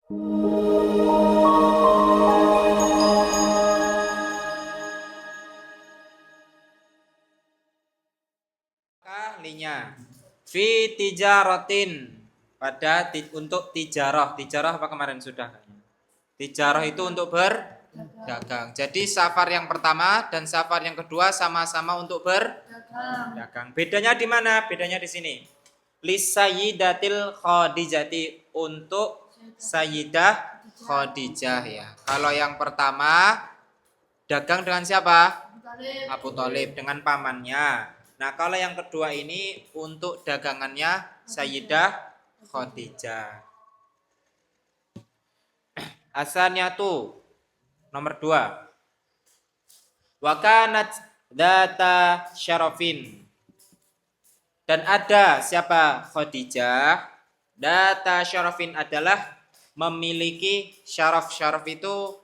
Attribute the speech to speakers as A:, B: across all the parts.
A: Linya fi tijaratin untuk tijarah. Tijarah apa kemarin sudah? Tijarah itu untuk berdagang. Jadi safar yang pertama dan safar yang kedua sama-sama untuk berdagang. Bedanya di mana? Bedanya di sini. Lisayyidatil Khadijati, untuk Sayyidah Khadijah ya. Kalau yang pertama dagang dengan siapa? Abu Thalib, dengan pamannya. Nah, kalau yang kedua ini untuk dagangannya Sayyidah Khadijah. Asalnya tuh nomor 2. Wa kanat data syarafin. Dan ada siapa? Khadijah. Data syarafin adalah memiliki syaraf. Syaraf itu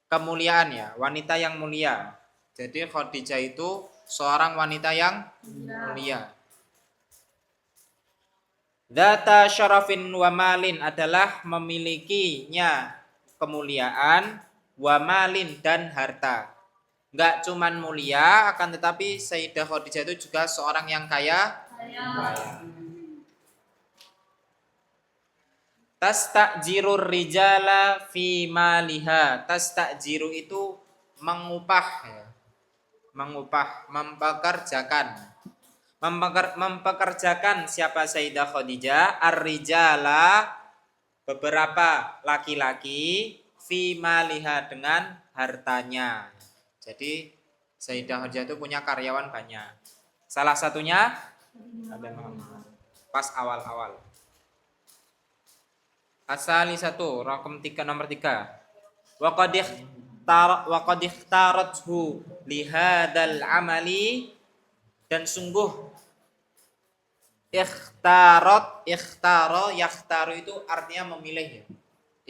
A: kemuliaan ya, wanita yang mulia. Jadi Khadijah itu seorang wanita yang mulia. Data syarafin wa malin adalah memilikinya kemuliaan, wa malin dan harta. Enggak cuman mulia, akan tetapi Sayyidah Khadijah itu juga seorang yang kaya. Tastajirur rijala fi maliha. Tastajiru itu mengupah ya. Mengupah, mempekerjakan siapa Sayyidah Khadijah? Ar-rijala, beberapa laki-laki, fi maliha, dengan hartanya. Jadi Sayyidah Khadijah itu punya karyawan banyak. Salah satunya Nabi Muhammad pas awal-awal. Asali 1, rakam 3, nomor 3. Wa qad ikhtarathu lihadal amali, dan sungguh ikhtaro yakhtaru itu artinya memilih ya.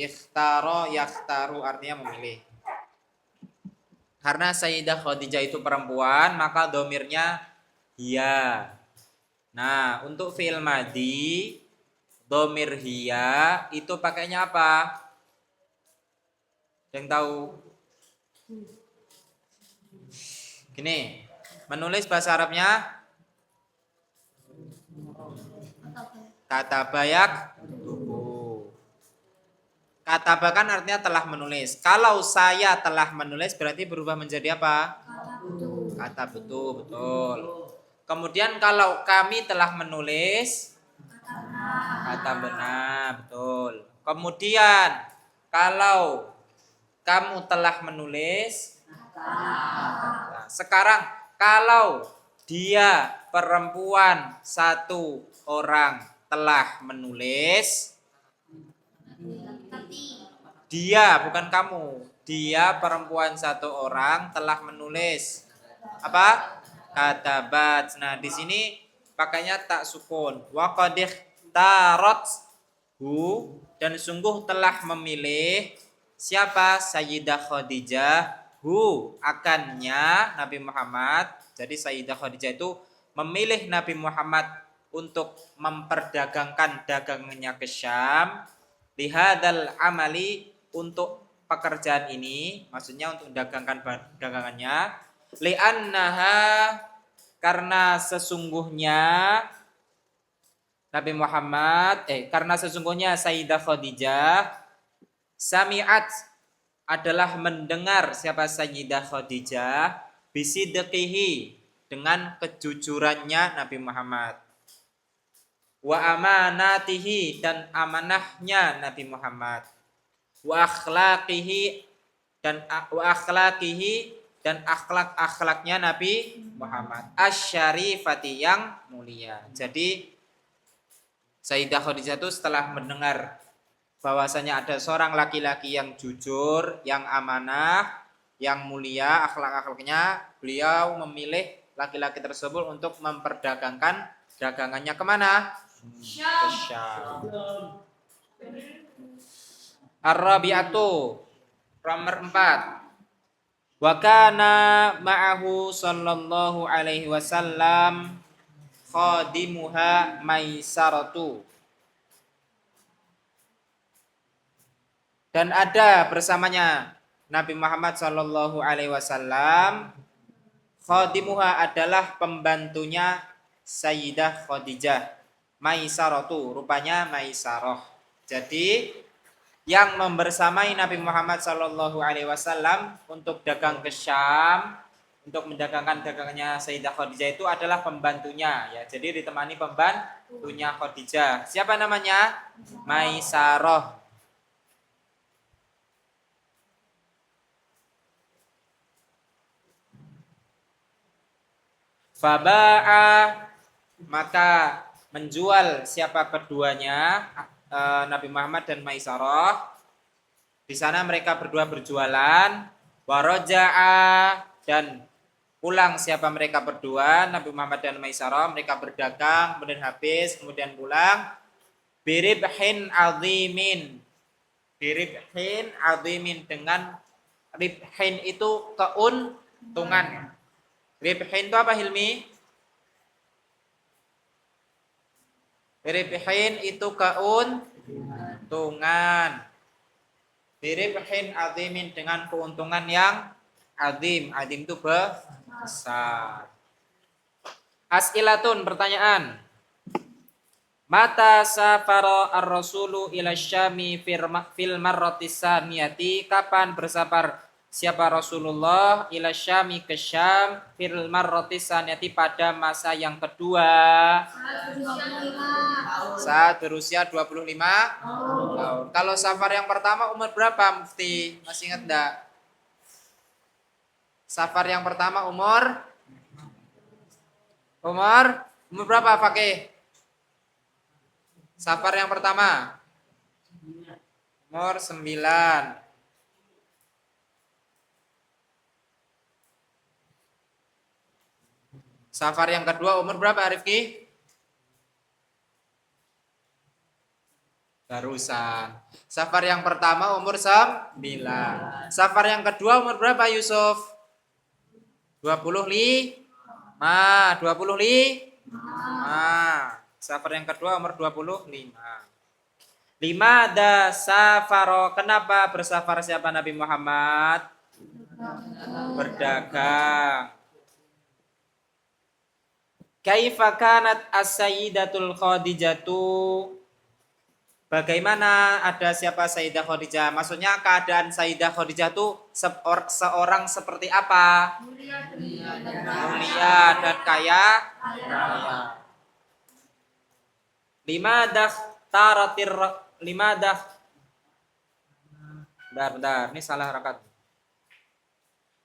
A: Ikhtaro yakhtaru artinya memilih. Karena Sayyidah Khadijah itu perempuan, maka domirnya hiya. Nah, untuk fi'il madhi domir hiya itu pakainya apa? Yang tahu? Gini, menulis bahasa Arabnya kata bayak tubuh. Kataba kan artinya telah menulis. Kalau saya telah menulis berarti berubah menjadi apa? Kata betul, betul. Kemudian kalau kami telah menulis, kata benar, betul. Kemudian kalau kamu telah menulis, kata. Sekarang kalau dia perempuan satu orang telah menulis, dia bukan kamu, dia perempuan satu orang telah menulis apa? Katabat. Nah, di sini pakainya tak sukun. Wa qad hu, dan sungguh telah memilih siapa? Sayyidah Khadijah, hu, akannya Nabi Muhammad. Jadi Sayyidah Khadijah itu memilih Nabi Muhammad untuk memperdagangkan dagangannya ke Syam, lihadal amali, untuk pekerjaan ini, maksudnya untuk dagangkan dagangannya, li'annaha, karena sesungguhnya Nabi Muhammad, karena sesungguhnya Sayyidah Khadijah, sami'at, adalah mendengar siapa Sayyidah Khadijah, bisidqihi, dengan kejujurannya Nabi Muhammad, wa amanatihi, dan amanahnya Nabi Muhammad, wa akhlaqihi, dan akhlak-akhlaknya Nabi Muhammad, asyarifati, yang mulia. Jadi Sayyidah Khadijah itu setelah mendengar bahwasanya ada seorang laki-laki yang jujur, yang amanah, yang mulia akhlak-akhlaknya, beliau memilih laki-laki tersebut untuk memperdagangkan dagangannya kemana? Ke Syam. Ar-Rabi'atu, nomor 4. Wa kana ma'ahu sallallahu alaihi wasallam khadimuha Maisaratu. Dan ada bersamanya Nabi Muhammad Shallallahu Alaihi Wasallam. Khadimuha adalah pembantunya Sayyidah Khadijah. Maisaratu, rupanya Maisarah. Jadi yang membersamai Nabi Muhammad Shallallahu Alaihi Wasallam untuk dagang ke Syam, untuk mendagangkan dagangannya Sayyidah Khadijah itu adalah pembantunya, ya. Jadi ditemani pembantunya Khadijah. Siapa namanya? Maisarah. Faba'a, maka menjual siapa keduanya, Nabi Muhammad dan Maisarah. Di sana mereka berdua berjualan. Waraja'a, dan pulang siapa mereka berdua, Nabi Muhammad dan Maisarah, mereka berdagang, kemudian habis, kemudian pulang. Biribhin azimin. Biribhin azimin, dengan ribhin itu keuntungan. Ribhin itu apa, Hilmi? Ribhin itu keuntungan. Biribhin azimin, dengan keuntungan yang azim. Azim itu besar. As'ilatun, pertanyaan. Mata safara ar-rasulu ila syami fil marrati saniyati, kapan bersafar siapa Rasulullah ila syami ke Syam fil marrati saniyati, pada masa yang kedua saat berusia 25 tahun. Kalau safar yang pertama umur berapa, Mufti? Masih ingat enggak? Safar yang pertama umur berapa, Fakih? Safar yang pertama umur 9. Safar yang kedua umur berapa, Rifki? Barusan. Safar yang pertama umur 9. Safar yang kedua umur berapa, Yusuf? 25. 25. Safar yang kedua umur 25. Limada safaro, kenapa bersafar siapa Nabi Muhammad? Berdagang. Kaifa kanat as-sayyidatul Khadijatu, bagaimana ada siapa Sayyidah Khadijah? Maksudnya keadaan Sayyidah Khadijah itu seorang seperti apa? Mulia dan kaya. Limadah taratir, limadah, bentar, ini salah rakaat.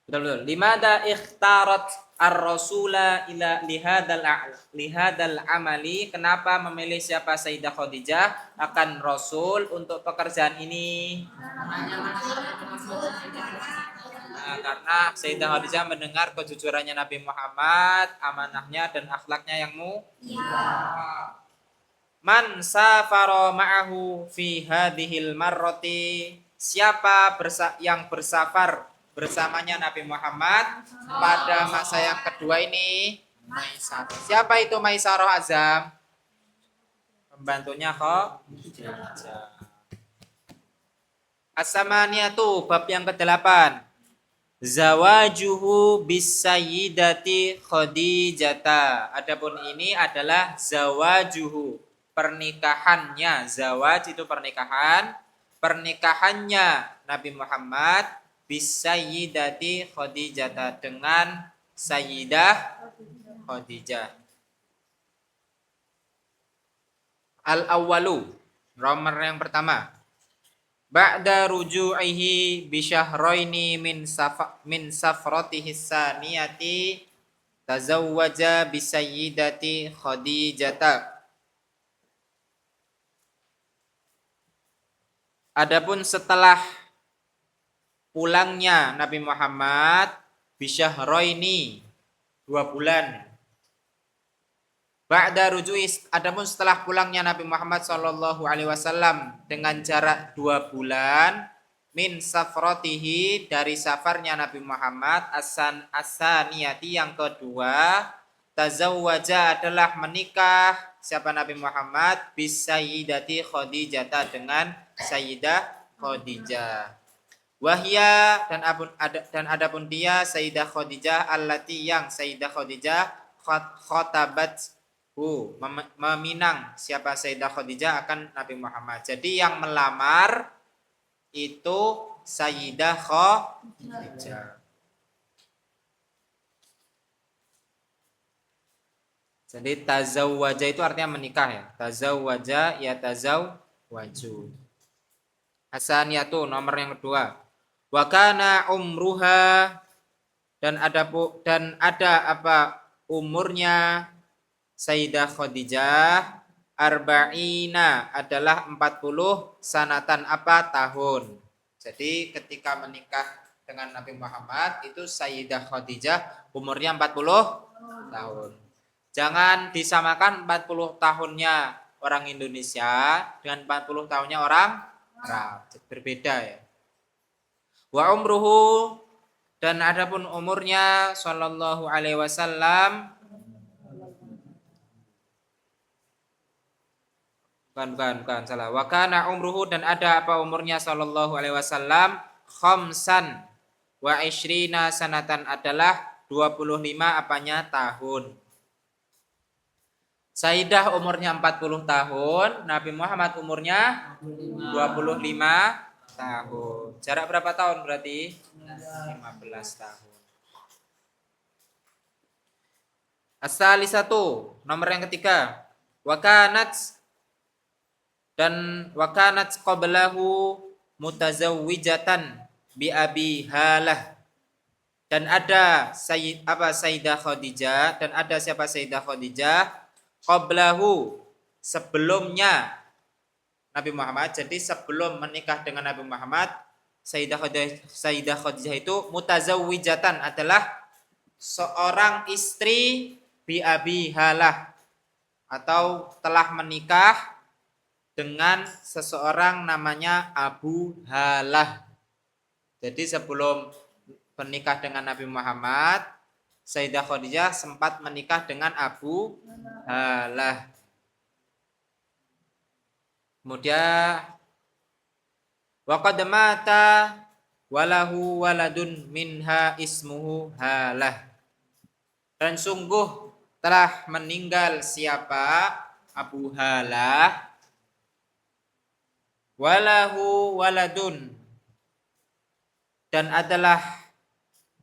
A: Betul. Limadah ikhtarat ar-rasula ila lihadal amali, kenapa memilih siapa Sayyidah Khadijah akan Rasul untuk pekerjaan ini? Karena Sayyidah Khadijah mendengar kejujurannya Nabi Muhammad, amanahnya dan akhlaknya yang mulia. Man safara ma'ahu fi hadhil marrati, siapa yang bersafar bersamanya Nabi Muhammad pada masa yang kedua ini? Maisarah. Siapa itu Maisarah, Azam? Pembantunya Khadijah. As-samaniyatu, bab yang ke-8. Zawajuhu bisayyidati Khadijata. Adapun ini adalah zawajuhu, pernikahannya. Zawaj itu pernikahan. Pernikahannya Nabi Muhammad bisayyidati Khadijata, dengan Sayyidah Khadijah. Al-awwalu, nomor yang pertama. Ba'da ruju'ihi bisyahraini min safratihi saniyati tazawwaja bisayyidati Khadijata. Adapun setelah pulangnya Nabi Muhammad bisyahraini, 2 bulan. Ba'da ruju'i, adapun setelah pulangnya Nabi Muhammad sallallahu alaihi wasallam dengan jarak 2 bulan, min safratihi, dari safarnya Nabi Muhammad, as-saniyati yang kedua, tazawwaja adalah menikah siapa Nabi Muhammad bisayyidati Khadijah, dengan Sayyidah Khadijah. Wahya dan adapun dia Sayyidah Khadijah allati yang Sayyidah Khadijah khotabat meminang siapa Sayyidah Khadijah akan Nabi Muhammad. Jadi yang melamar itu Sayyidah Khadijah. Jadi tazawwaja itu artinya menikah ya. Tazawwaja ya tazawwaju. Hasaniyatu nomor yang kedua. Wa kana umruha dan ada apa umurnya Sayyidah Khadijah arba'ina adalah 40 sanatan apa tahun. Jadi ketika menikah dengan Nabi Muhammad itu Sayyidah Khadijah umurnya 40 tahun. Jangan disamakan 40 tahunnya orang Indonesia dengan 40 tahunnya orang Arab. Berbeda ya. Wa umruhu dan adapun umurnya sallallahu alaihi wasallam bukan salah. Wa kana umruhu dan ada apa umurnya sallallahu alaihi wasallam khamsan wa ishrina sanatan adalah 25 apanya tahun. Sayyidah umurnya 40 tahun, Nabi Muhammad umurnya 25 tahun. Jarak berapa tahun berarti? 15 tahun. As-salisatu, nomor yang ketiga. Wakanat qablahu mutazawwijatan bi Abi Halah. Dan ada Sayyidah Khadijah dan ada siapa Sayyidah Khadijah qablahu sebelumnya Nabi Muhammad. Jadi sebelum menikah dengan Nabi Muhammad, Sayyidah Khadijah itu mutazawwijatan adalah seorang istri bi Abi Halah atau telah menikah dengan seseorang namanya Abu Halah. Jadi sebelum menikah dengan Nabi Muhammad, Sayyidah Khadijah sempat menikah dengan Abu Halah. Kemudian waqad mata walahu waladun minha ismuhu Halah. Dan sungguh telah meninggal siapa Abu Halah walahu waladun dan adalah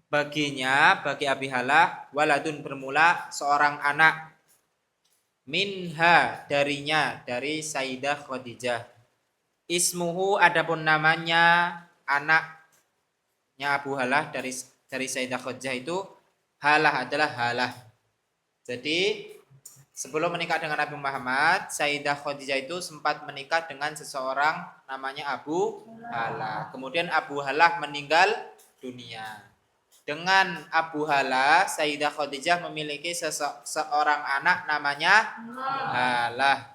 A: baginya bagi Abi Halah waladun bermula seorang anak minha darinya dari Sayyidah Khadijah. Ismuhu adapun namanya anaknya Abu Halah dari Sayyidah Khadijah itu Halah adalah Halah. Jadi sebelum menikah dengan Nabi Muhammad, Sayyidah Khadijah itu sempat menikah dengan seseorang namanya Abu Halah. Kemudian Abu Halah meninggal dunia. Dengan Abu Halah, Sayyidah Khadijah memiliki seorang anak namanya Halah.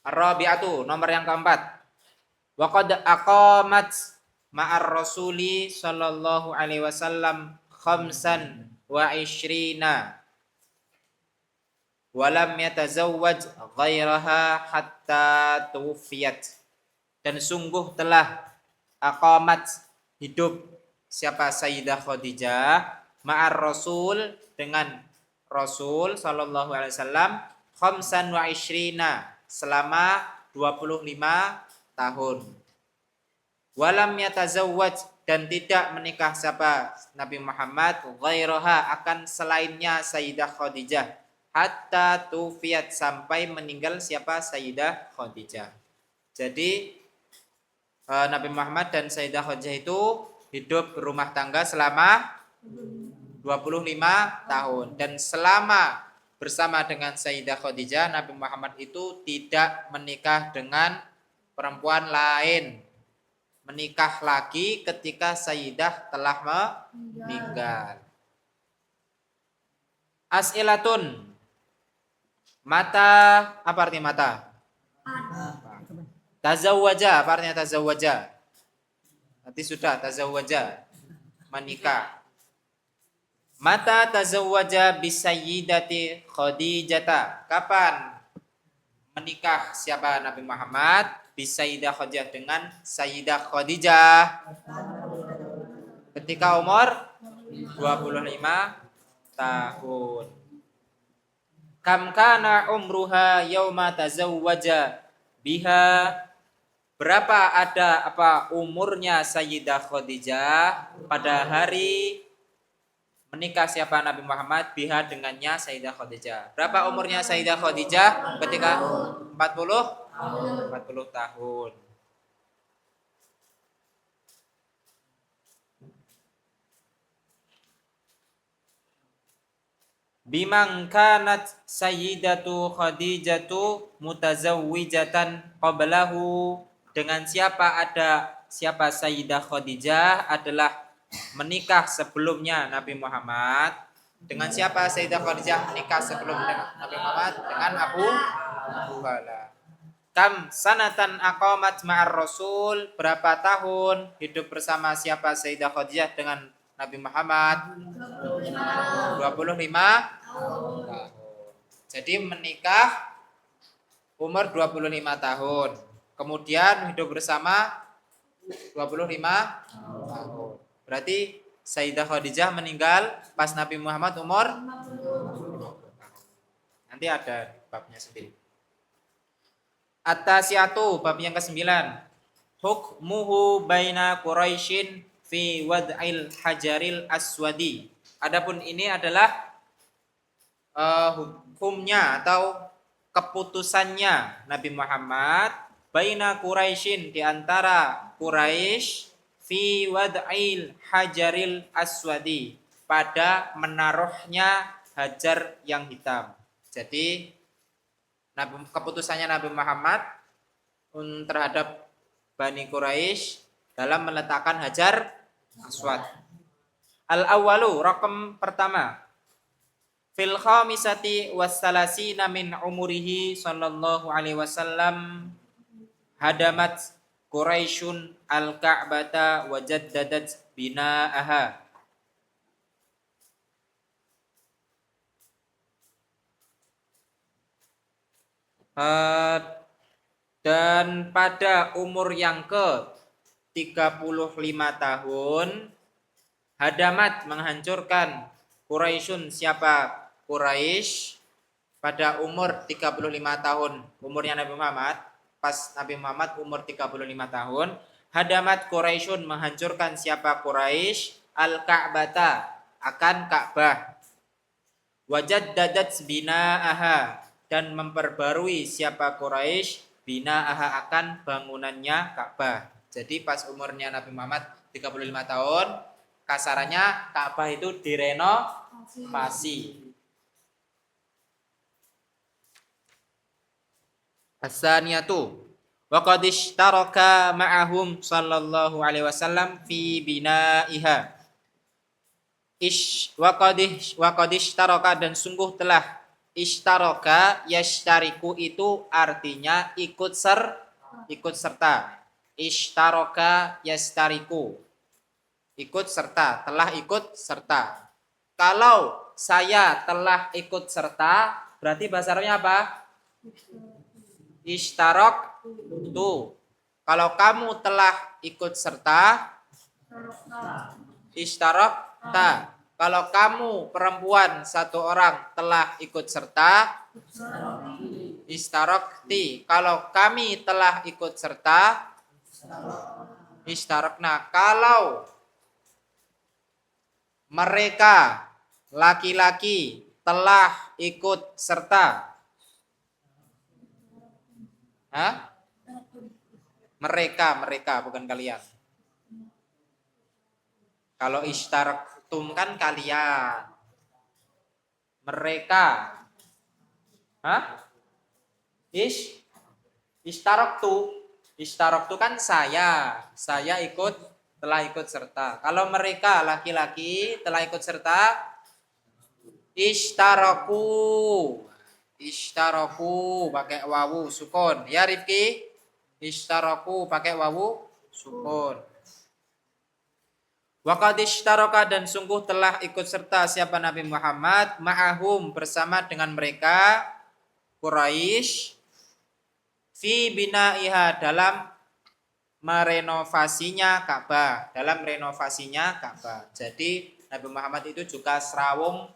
A: Ar-rabi'atu, nomor yang keempat. Wa qad aqamat ma'ar rasuli sallallahu alaihi wasallam khamsan wa ishrina walam yatazawwaj ghairaha hatta tuwfiyat. Dan sungguh telah aqamat hidup siapa Sayyidah Khadijah ma'ar rasul dengan Rasul sallallahu alaihi wasallam khamsan wa ishrina selama 25 tahun. Walam yatazawwaj dan tidak menikah siapa Nabi Muhammad ghairaha akan selainnya Sayyidah Khadijah hatta tufiyat sampai meninggal siapa Sayyidah Khadijah. Jadi Nabi Muhammad dan Sayyidah Khadijah itu hidup berumah tangga selama 25 tahun dan selama bersama dengan Sayyidah Khadijah Nabi Muhammad itu tidak menikah dengan perempuan lain. Menikah lagi ketika Sayyidah telah meninggal. As'ilatun. Mata, apa artinya mata? Tazawwaja, apa artinya tazawwaja? Nanti sudah tazawwaja, menikah. Mata tazawwaja bisayyidati Khadijata. Kapan menikah siapa Nabi Muhammad? Bisayyidah Khadijah dengan Sayyidah Khadijah. Ketika umur 25 tahun. Kam kana umruha yauma tazawwaja biha. Berapa umurnya Sayyidah Khadijah pada hari menikah siapa Nabi Muhammad biha dengannya Sayyidah Khadijah. Berapa umurnya Sayyidah Khadijah ketika 40 tahun. Bimang kanat Sayyidatu Khadijatu mutazawwijatan qablahu. Dengan siapa Sayyidah Khadijah adalah menikah sebelumnya Nabi Muhammad. Dengan siapa Sayyidah Khadijah menikah sebelum Nabi Muhammad? Dengan Abu Hala. Kam sanatan aqamat ma'ar Rasul. Berapa tahun hidup bersama siapa Sayyidah Khadijah dengan Nabi Muhammad? 25 tahun. Jadi menikah umur 25 tahun. Kemudian hidup bersama 25 tahun. Berarti Sayyidah Khadijah meninggal pas Nabi Muhammad umur 50 tahun. Nanti ada babnya sendiri. At-tasiatu, bab yang ke-9. Hukmuhu baina Quraisyin fi wad'il hajaril aswadi. Adapun ini adalah hukumnya atau keputusannya Nabi Muhammad baina Quraisyin, di antara Quraisy, fi wad'il hajaril aswadi, pada menaruhnya hajar yang hitam. Jadi keputusannya Nabi Muhammad terhadap Bani Quraisy dalam meletakkan hajar aswad. Al-awwalu, raqam pertama. Fil khamisati wassalasina min umurihi sallallahu alaihi wasallam hadamat Quraisyun al-Ka'bata wa jaddadat bina'aha. Dan pada umur yang ke-35 tahun, hadamat, menghancurkan, Quraisyun, siapa Quraisy, pada umur 35 tahun umurnya Nabi Muhammad, pas Nabi Muhammad umur 35 tahun, hadamat Quraisyun, menghancurkan siapa Quraisy, al-Ka'bata, akan Ka'bah, wajaddadat bina'aha, dan memperbarui siapa Quraisy bina'aha, akan bangunannya Ka'bah. Jadi pas umurnya Nabi Muhammad 35 tahun, kasarannya Ka'bah itu direnovasi. As-saniyatu wa qad ishtaraka ma'ahum sallallahu alaihi wasallam fi bina'iha. Wa qad ishtaraka, dan sungguh telah, ishtaraka yashtariku itu artinya ikut serta. Ishtaraka yastariku, ikut serta, telah ikut serta. Kalau saya telah ikut serta, berarti bahasa Arabnya apa? Ishtarak tu. Kalau kamu telah ikut serta, ishtarak ta. Kalau kamu perempuan satu orang telah ikut serta, ishtarakti. Kalau kami telah ikut serta, ishtarakna. Kalau mereka laki-laki telah ikut serta, mereka bukan kalian. Kalau ishtaraktum kan kalian. Mereka. Ishtaraktu kan saya telah ikut serta. Kalau mereka laki-laki telah ikut serta, ishtaraku pakai wawu sukun. Ya Rifki, ishtaraku pakai wawu sukun. Wa qad ishtaraka dan sungguh telah ikut serta siapa Nabi Muhammad ma'ahum bersama dengan mereka Quraisy fi bina'iha dalam merenovasinya Ka'bah, dalam renovasinya Ka'bah. Jadi Nabi Muhammad itu juga serawung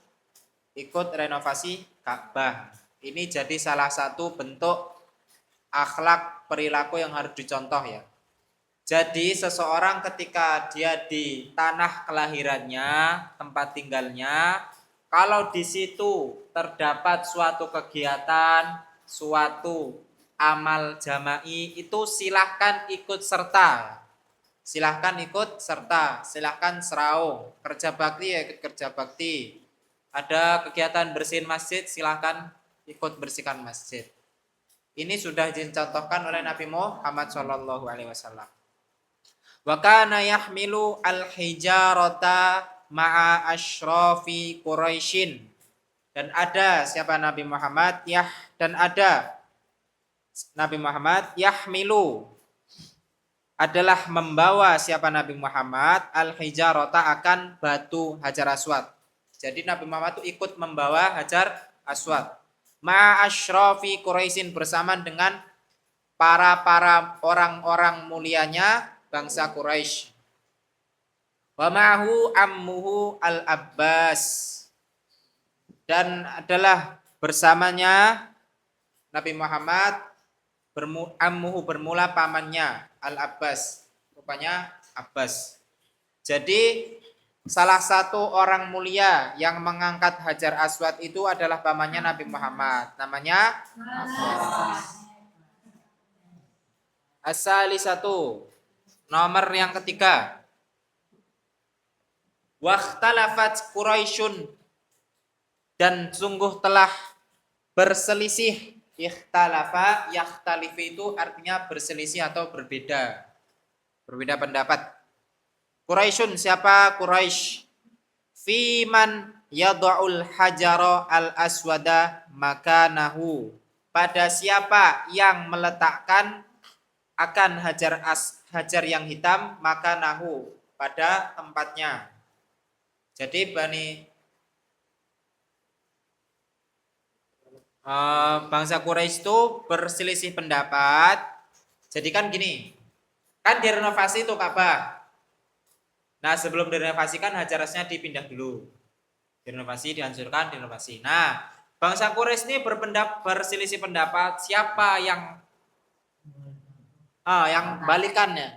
A: ikut renovasi Ka'bah. Ini jadi salah satu bentuk akhlak perilaku yang harus dicontoh ya. Jadi seseorang ketika dia di tanah kelahirannya, tempat tinggalnya, kalau di situ terdapat suatu kegiatan, suatu amal jama'i, itu silahkan ikut serta. Silahkan ikut serta, silahkan seraung. Kerja bakti ya ikut kerja bakti. Ada kegiatan bersihin masjid, silahkan ikut bersihkan masjid. Ini sudah dicontohkan oleh Nabi Muhammad SAW. Wa kana yahmilu al-hijarata ma'a asyrafi Quraisyin. Dan ada siapa Nabi Muhammad dan ada Nabi Muhammad yahmilu adalah membawa siapa Nabi Muhammad al-hijarata akan batu Hajar Aswad. Jadi Nabi Muhammad itu ikut membawa Hajar Aswad ma'a asyrafi Quraisyin bersama dengan para orang-orang mulianya bangsa Quraisy. Wa ma'hu ammuhu Al-Abbas. Dan adalah bersamanya Nabi Muhammad ammuhu bermula pamannya Al-Abbas. Rupanya Abbas. Jadi salah satu orang mulia yang mengangkat Hajar Aswad itu adalah pamannya Nabi Muhammad. Namanya Abbas. As-salisatu. Nomor yang ketiga. Wakhtalafat Quraisyun dan sungguh telah berselisih. Ikhtalafa, yakhtalifi itu artinya berselisih atau berbeda. Berbeda pendapat. Quraisyun siapa Quraisy? Fiman yad'ul hajara al-aswada makanahu. Pada siapa yang meletakkan akan hajar yang hitam maka nahu pada tempatnya. Jadi bangsa Quraisy itu berselisih pendapat. Jadi kan gini, kan direnovasi itu Ka'bah. Nah sebelum direnovasikan Hajar Aswadnya dipindah dulu. Direnovasi, dihancurkan, direnovasi. Nah bangsa Quraisy ini berselisih pendapat siapa yang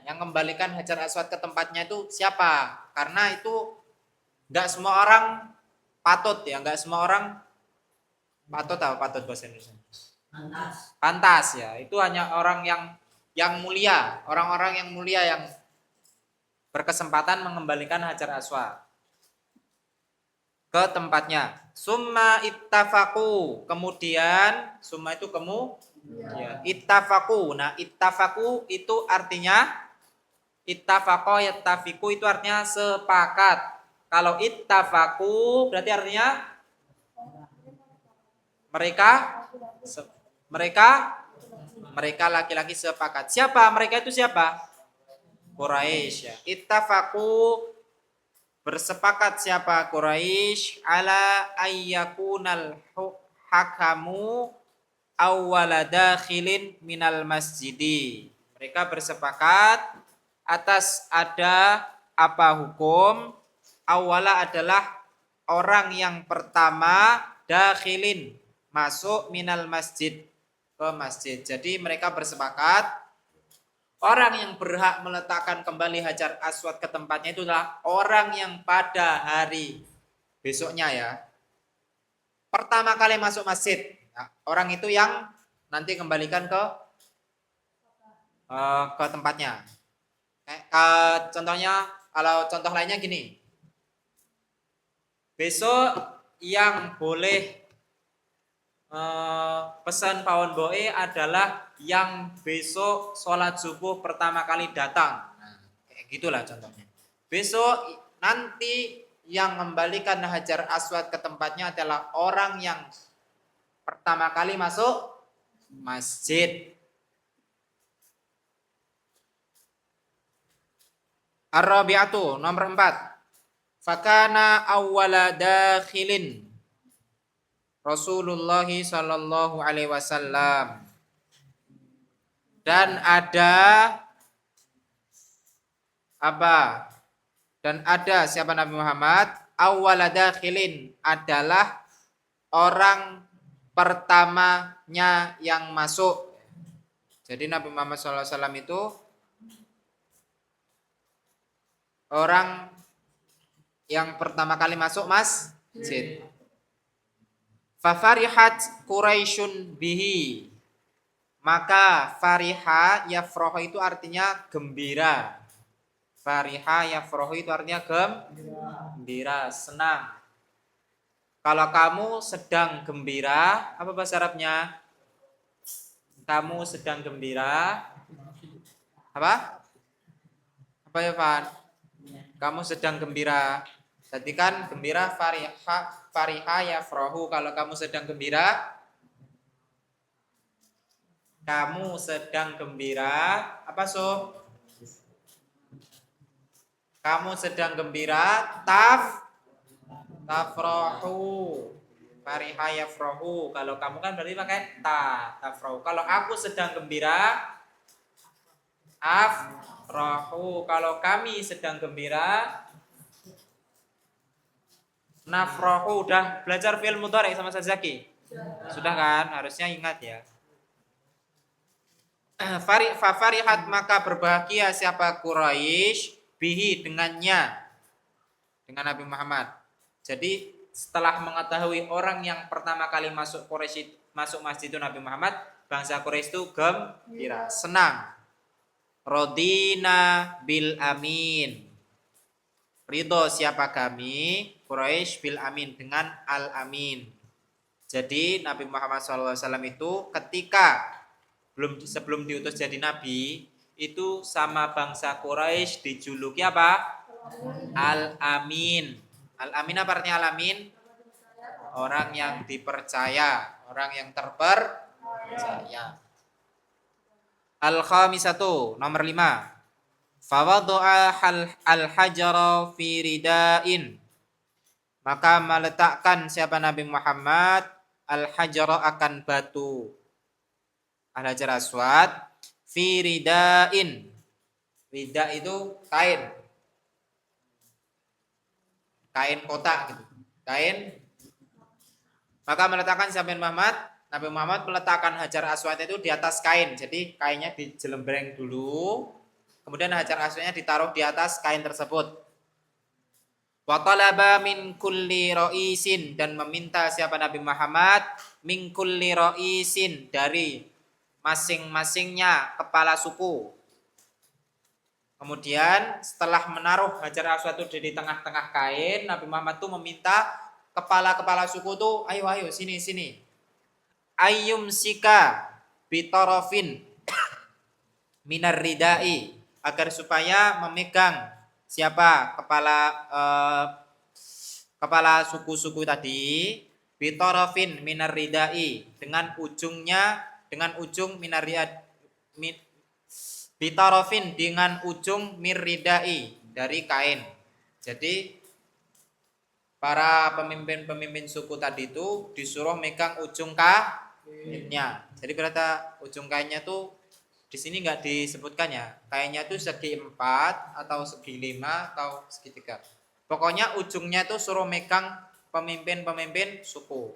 A: kembalikan Hajar Aswad ke tempatnya itu siapa? Karena itu nggak semua orang patut ya, nggak semua orang patut bahasa Indonesia. Pantas ya, itu hanya orang yang mulia, orang-orang yang mulia yang berkesempatan mengembalikan Hajar Aswad ke tempatnya. Summa ittafaku, kemudian summa itu ya, ittafaku. Nah, ittafaku itu artinya ittafaqo yattafiku itu artinya sepakat. Kalau ittafaku berarti artinya mereka laki-laki sepakat. Siapa? Mereka itu siapa? Quraisy ya. Ittafaku bersepakat siapa? Quraisy ala ayyakunal hakamu awwala dakhilin minal masjidi. Mereka bersepakat atas ada apa hukum? Awwala adalah orang yang pertama dakhilin masuk minal masjid ke masjid. Jadi mereka bersepakat orang yang berhak meletakkan kembali Hajar Aswad ke tempatnya itu adalah orang yang pada hari besoknya ya pertama kali masuk masjid. Nah, orang itu yang nanti kembalikan ke tempatnya. Contohnya, kalau contoh lainnya gini. Besok yang boleh pesan pawon boe adalah yang besok sholat subuh pertama kali datang. Nah, kayak gitulah contohnya. Besok nanti yang mengembalikan Hajar Aswad ke tempatnya adalah orang yang pertama kali masuk masjid. Ar-rabi'atu nomor 4. Fakana awwala dakhilin Rasulullah sallallahu alaihi wasallam. Dan ada apa? Dan ada siapa Nabi Muhammad? Awwala dakhilin adalah orang pertamanya yang masuk. Jadi Nabi Muhammad SAW itu orang yang pertama kali masuk masjid. Fafarihat Quraisyun bihi. Maka fariha yafrahu itu artinya gembira. Fariha yafrahu itu artinya gembira, senang. Kalau kamu sedang gembira, apa bahasa Arabnya? Kamu sedang gembira. Apa? Apa ya, Van? Kamu sedang gembira. Tadi kan gembira fariha yafrahu. Kalau kamu sedang gembira, kamu sedang gembira. Apa so? Kamu sedang gembira, tafrahu. Fariha yafrahu. Kalau kamu kan berarti pakai tafrahu. Kalau aku sedang gembira, afrahu. Kalau kami sedang gembira, nafrahu. Udah belajar fi'il mudhari sama Zaki? Sudah kan? Harusnya ingat ya. Farihat maka berbahagia siapa Quraisy bihi dengannya, dengan Nabi Muhammad. Jadi setelah mengetahui orang yang pertama kali masuk Quraisy masuk masjid itu Nabi Muhammad, bangsa Quraisy itu gembira, senang. Rodina bil amin. Ridho siapa kami? Quraisy bil amin dengan al amin. Jadi Nabi Muhammad SAW itu ketika sebelum diutus jadi nabi itu sama bangsa Quraisy dijuluki apa? Al-Amin. Al-Amin apa artinya Al-Amin? Orang yang dipercaya, orang yang terpercaya. Al-Khamisatu nomor 5. Fawadu'a al-hajara fi ridain. Maka meletakkan siapa Nabi Muhammad al-hajara akan batu. Al-hajar aswad fi ridain. Rida itu kain. Kain kotak gitu. Kain. Maka meletakkan siapa Nabi Muhammad meletakkan hajar aswad itu di atas kain. Jadi kainnya dijelembreng dulu. Kemudian hajar aswadnya ditaruh di atas kain tersebut. Wa talaba min kulli ra'isin, dan meminta siapa Nabi Muhammad min kulli ra'isin, dari masing-masingnya kepala suku. Kemudian setelah menaruh hajar aswad itu di tengah-tengah kain, Nabi Muhammad itu meminta kepala-kepala suku itu, ayo sini. Ayyum sika bitarafin minar ridai, agar supaya memegang siapa kepala suku-suku tadi, bitarafin minar ridai, dengan ujung minar bitarafin dengan ujung mirridai, dari kain. Jadi para pemimpin suku tadi itu disuruh megang ujung kainnya. Jadi berarti ujung kainnya tuh di sini nggak disebutkan ya. Kainnya tuh segi 4 atau segi 5 atau segi 3. Pokoknya ujungnya tuh suruh megang pemimpin suku.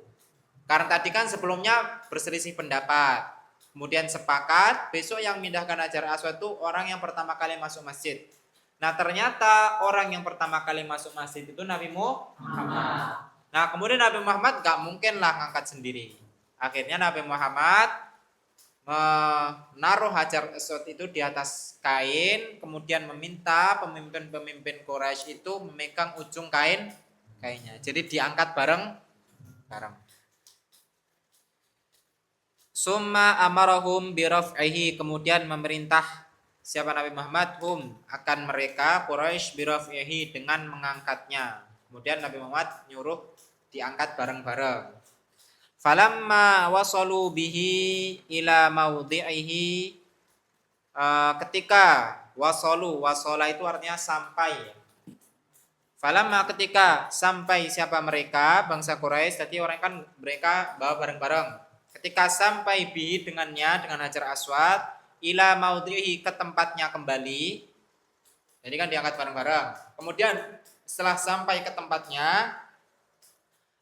A: Karena tadi kan sebelumnya berselisih pendapat. Kemudian sepakat besok yang mindahkan hajar aswad itu orang yang pertama kali masuk masjid. Nah ternyata orang yang pertama kali masuk masjid itu Nabi Muhammad. Nah kemudian Nabi Muhammad gak mungkin lah ngangkat sendiri. Akhirnya Nabi Muhammad menaruh hajar aswad itu di atas kain. Kemudian meminta pemimpin Quraisy itu memegang ujung kainnya. Jadi diangkat bareng. Summa amarahum biraf'ihi, kemudian memerintah siapa Nabi Muhammad akan mereka Quraisy biraf'ihi, dengan mengangkatnya. Kemudian Nabi Muhammad nyuruh diangkat bareng-bareng. Falamma wasalu bihi ila maudhi'ihi, ketika Wasalu, wasola itu artinya sampai. Falamma ketika sampai siapa mereka, bangsa Quraisy, tadi orang kan mereka bawa bareng-bareng. Ketika sampai bi dengannya, dengan Hajar Aswad, ila maudhihi ke tempatnya kembali. Jadi kan diangkat bareng-bareng. Kemudian setelah sampai ke tempatnya,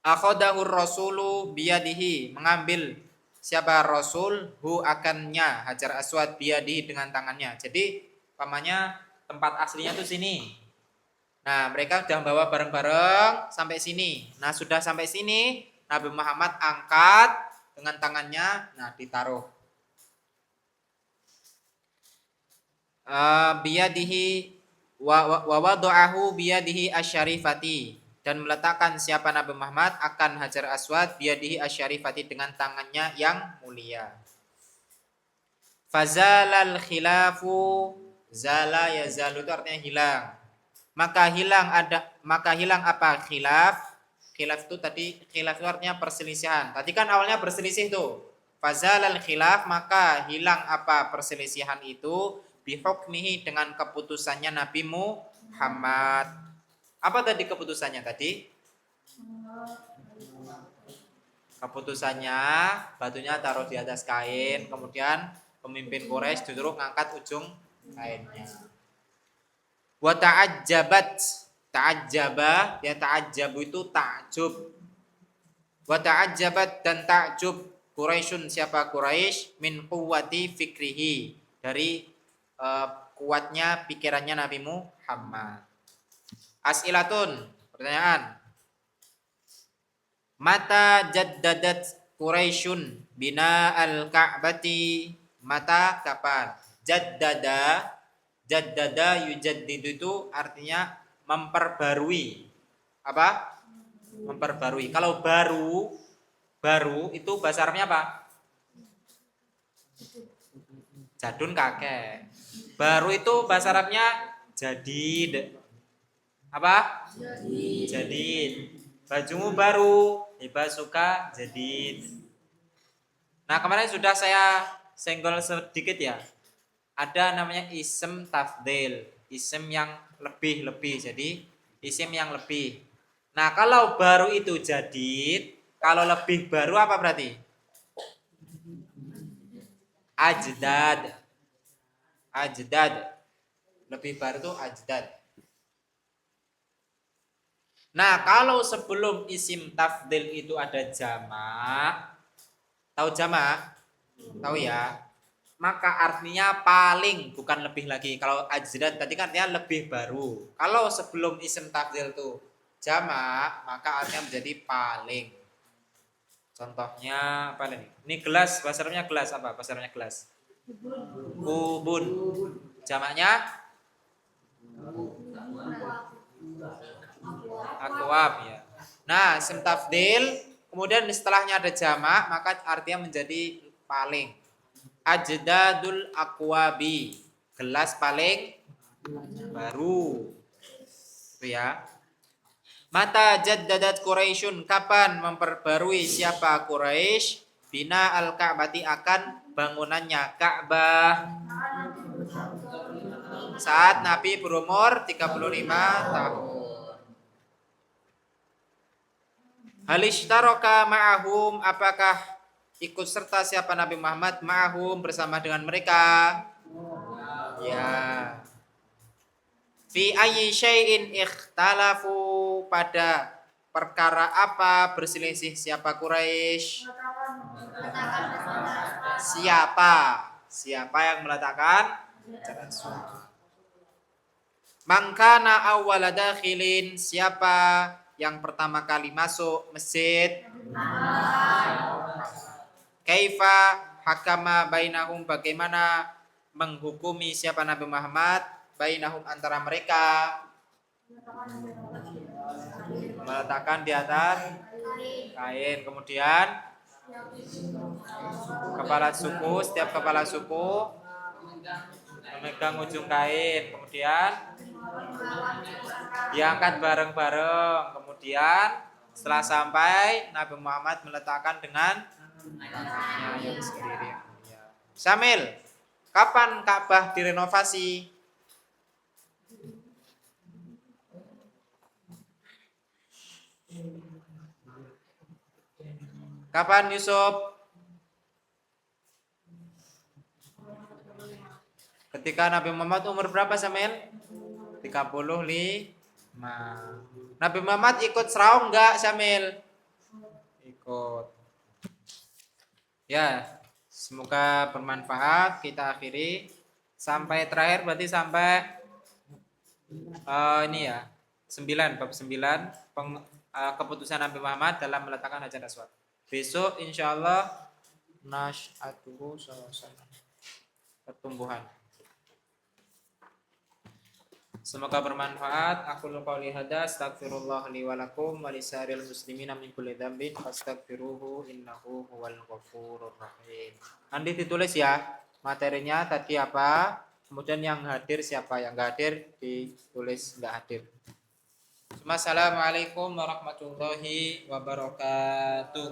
A: akhadahur rasulu biyadihi, mengambil siapa Rasul hu akannya Hajar Aswad biyadihi dengan tangannya. Jadi pamannya tempat aslinya tuh sini. Nah, mereka sudah bawa bareng-bareng sampai sini. Nah, sudah sampai sini, Nabi Muhammad angkat dengan tangannya, nah ditaruh. Biyadihi wa wada'ahu biyadihi asyarifati, dan meletakkan siapa Nabi Muhammad akan Hajar Aswad biyadihi asyarifati dengan tangannya yang mulia. Fazalal khilafu, zala yazalu itu artinya hilang. Maka hilang apa? Khilaf. Khilaf itu tadi, khilaf itu artinya perselisihan. Tadi kan awalnya berselisih tuh. Fazalal khilaf, maka hilang apa perselisihan itu, bihukmihi dengan keputusannya Nabi Muhammad. Apa tadi keputusannya tadi? Keputusannya batunya taruh di atas kain, kemudian pemimpin Quraisy disuruh ngangkat ujung kainnya. Wa ta'ajjabat, ta'ajjaba, ya ta'ajjabu itu takjub. Wa ta'ajjabat, dan takjub Quraisyun, siapa Quraisy, min quwwati fikrihi, dari kuatnya pikirannya Nabi Muhammad. As'ilatun, pertanyaan. Mata jaddadat Quraisyun bina al-Ka'bati, mata kapan? Jaddada yujaddidu itu artinya memperbarui. Apa? Memperbarui. Kalau baru itu bahasa Arabnya apa? Jadun kakek. Baru itu bahasa Arabnya jadid. Apa? Jadid. Bajumu baru, libasuka jadid. Nah, kemarin sudah saya senggol sedikit ya. Ada namanya ism tafdil, ism yang lebih-lebih. Jadi ism yang lebih. Nah, kalau baru itu jadid, kalau lebih baru apa berarti? Ajdad. Ajdad. Lebih baru itu ajdad. Nah, kalau sebelum isim tafdil itu ada jamak, tahu jamak? Tahu ya? Maka artinya paling, bukan lebih lagi. Kalau ajdad tadi kan artinya lebih baru. Kalau sebelum isim tafdil itu jamak, maka artinya menjadi paling. Contohnya apa ini? Ini gelas, bahasa Arabnya gelas apa? Bahasa Arabnya gelas. Kubun. Jamaknya akwab ya. Nah, isim tafdil, kemudian setelahnya ada jamak, maka artinya menjadi paling. Ajdadul akwabi, gelas paling baru. Itu ya. Mata jaddadat Quraisyun, kapan memperbarui siapa Quraisy? Bina al-Ka'bati, akan bangunannya Ka'bah. Saat Nabi berumur 35 tahun. Halistaraka ma'ahum, apakah ikut serta siapa Nabi Muhammad ma'ahum, bersama dengan mereka? Ya. Fi ayyi syai'in ikhtalafu, pada perkara apa berselisih siapa Quraisy? Siapa yang meletakkan jalan sunnah? Mangkana awwala dakhilin, siapa yang pertama kali masuk masjid? Kaifa hakama bainahum, bagaimana menghukumi siapa Nabi Muhammad bainahum, antara mereka? Meletakkan di atas kain, kemudian kepala suku, setiap kepala suku memegang ujung kain, kemudian diangkat bareng-bareng, kemudian setelah sampai Nabi Muhammad meletakkan dengan tangannya yang sendiri. Samil, kapan Ka'bah direnovasi? Kapan Yusuf? Ketika Nabi Muhammad umur berapa Samil? 35. Nabi Muhammad ikut Seraung enggak Samil? Ikut. Ya, semoga bermanfaat. Kita akhiri sampai terakhir berarti sampai ini ya. 9 bab 9 keputusan Nabi Muhammad dalam meletakkan Hajar Aswad. Besok insyaallah nasyatuhu pertumbuhan. Semoga bermanfaat. Aku qouli hadza astaghfirullah li wa lakum wa lisa'iril muslimina min kulli dzambin fastaghfiruhu innahu huwal ghafurur rahim. Nanti ditulis ya materinya tadi apa, kemudian yang hadir siapa, yang enggak hadir ditulis enggak hadir. Assalamualaikum warahmatullahi wabarakatuh.